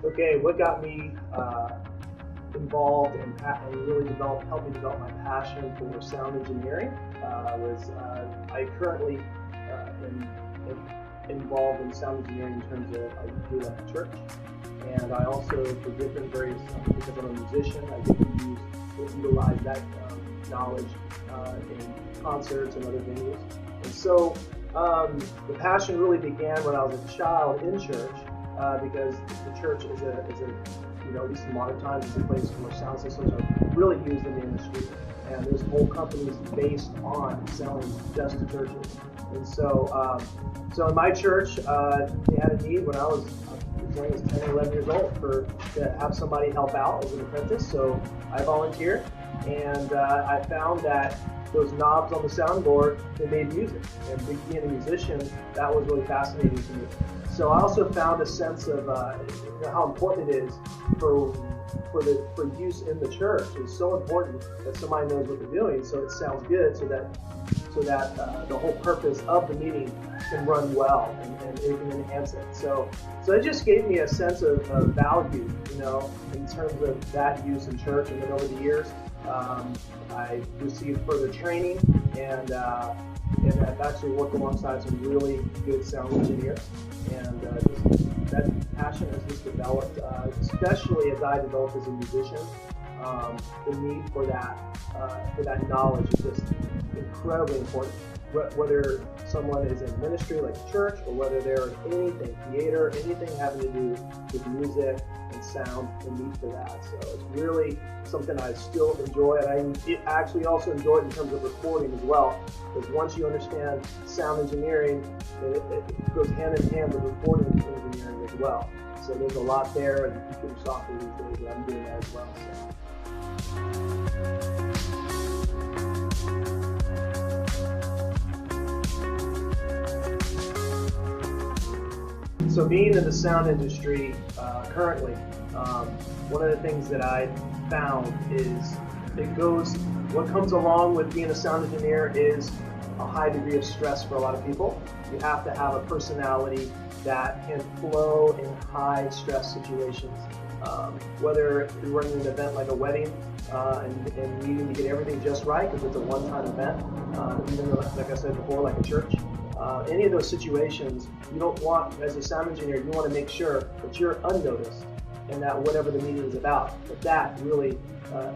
Okay, what got me involved and really helped me develop my passion for sound engineering I currently am involved in sound engineering in terms of I do at the church, and I also for different various because I'm a musician, I get to utilize that knowledge in concerts and other venues. And so the passion really began when I was a child in church, because the church is a at least in modern times, is a place where sound systems are really used in the industry. And there's whole companies based on selling just to churches. And so, so in my church, they had a need when I was as young as 10 or 11 years old to have somebody help out as an apprentice. So I volunteered, and I found that those knobs on the soundboard, they made music. And being a musician, that was really fascinating to me. So I also found a sense of how important it is for use in the church. It's so important that somebody knows what they're doing, so it sounds good, so that the whole purpose of the meeting can run well and it can enhance it. So it just gave me a sense of value, in terms of that use in church. And then over the years, I received further training, and I've actually worked alongside some really good sound engineers, and that passion has just developed, especially as I developed as a musician. The need for that knowledge is just incredibly important. Whether someone is in ministry like church, or whether they're in anything, theater, anything having to do with music and sound, the need for that. So it's really something I still enjoy, and I actually also enjoy it in terms of recording as well, because once you understand sound engineering, it goes hand in hand with recording engineering as well. So there's a lot there, and computer software these days, I'm doing that as well. So being in the sound industry currently, one of the things that I found is what comes along with being a sound engineer is a high degree of stress for a lot of people. You have to have a personality that can flow in high stress situations. Whether you're running an event like a wedding and needing to get everything just right because it's a one-time event, even though, like I said before, like a church. Any of those situations, you don't want, as a sound engineer, you want to make sure that you're unnoticed and that whatever the meeting is about, that really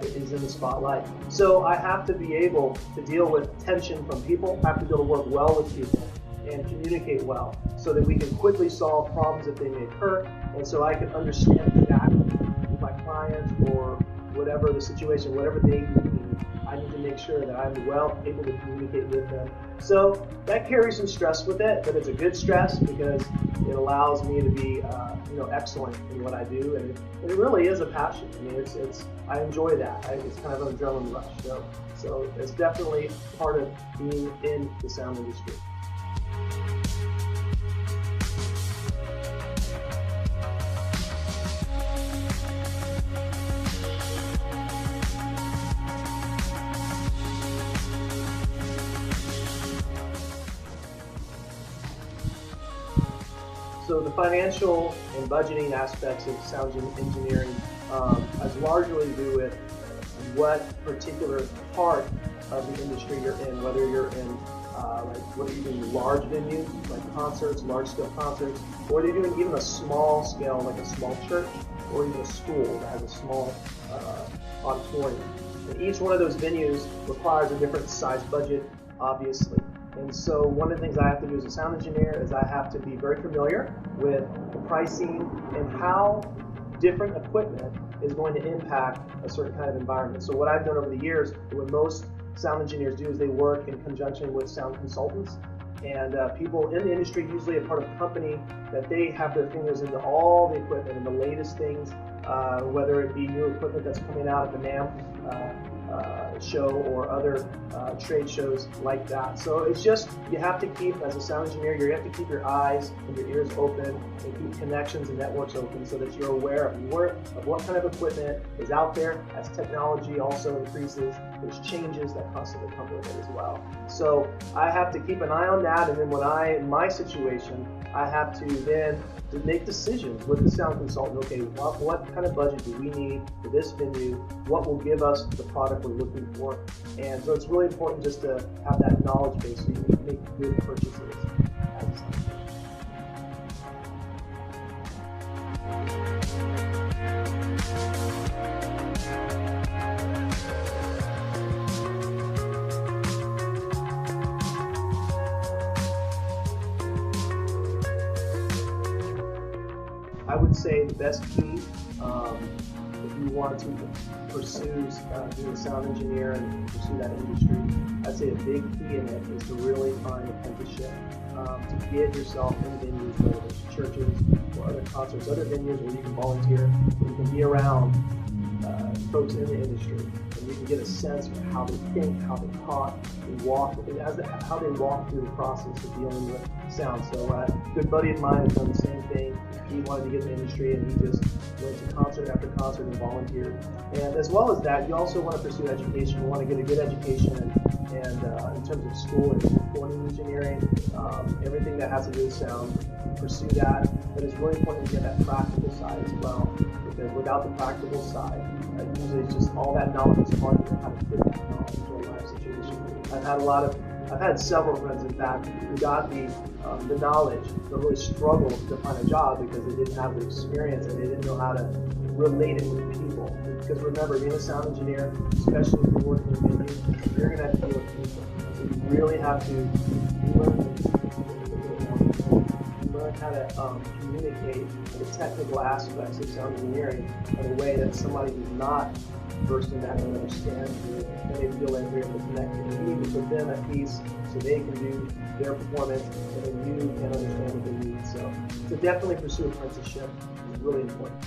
is in the spotlight. So I have to be able to deal with tension from people, I have to be able to work well with people and communicate well so that we can quickly solve problems if they may occur, and so I can understand exactly with my clients or whatever the situation, whatever they need, I need to make sure that I'm well able to communicate with them. So that carries some stress with it, but it's a good stress because it allows me to be excellent in what I do, and it really is a passion. I mean, I enjoy that. It's kind of an adrenaline rush. So it's definitely part of being in the sound industry. So the financial and budgeting aspects of sound engineering has largely to do with what particular part of the industry you're in, whether you're in whether you're doing large venues like concerts, large-scale concerts, or you're doing even a small scale like a small church, or even a school that has a small auditorium. And each one of those venues requires a different size budget, obviously. And so one of the things I have to do as a sound engineer is I have to be very familiar with the pricing and how different equipment is going to impact a certain kind of environment. So what I've done over the years, what most sound engineers do is they work in conjunction with sound consultants. And people in the industry, usually a part of a company, that they have their fingers into all the equipment and the latest things, whether it be new equipment that's coming out of the M.A.C show or other trade shows like that. So it's just, you have to keep, as a sound engineer, you have to keep your eyes and your ears open and keep connections and networks open so that you're aware of what kind of equipment is out there. As technology also increases, there's changes that constantly come with it as well. So I have to keep an eye on that, and then in my situation, I have to then make decisions with the sound consultant. Okay, what kind of budget do we need for this venue? What will give us the product we're looking for? And so it's really important just to have that knowledge base so you can make good purchases. I would say the best key, if you want to pursue being a sound engineer and pursue that industry, I'd say a big key in it is to really find apprenticeship, to get yourself in venues, whether it's churches or other concerts, other venues where you can volunteer, where you can be around folks in the industry, and you can get a sense for how they think, how they talk, how they walk through the process of dealing with sound. So a good buddy of mine has done the same thing. He wanted to get in the industry, and he just went to concert after concert and volunteered. And as well as that, you also want to pursue education. You want to get a good education, and in terms of school and recording engineering, everything that has to do with sound, pursue that. But it's really important to get that practical side as well, because without the practical side, usually it's just all that knowledge is hard to how to fit that knowledge into a life situation. I've had several friends, in fact, who got the knowledge, but really struggled to find a job because they didn't have the experience and they didn't know how to relate it with people. Because remember, being a sound engineer, especially if you're working in venues, you're going to have to deal with people. So you really have to learn how to communicate the technical aspects of sound engineering in a way that somebody who's not versed in that can understand, and they feel like they're able to connect. And you need to put them at peace so they can do their performance, and then you can understand what they need. So definitely pursue apprenticeship is really important.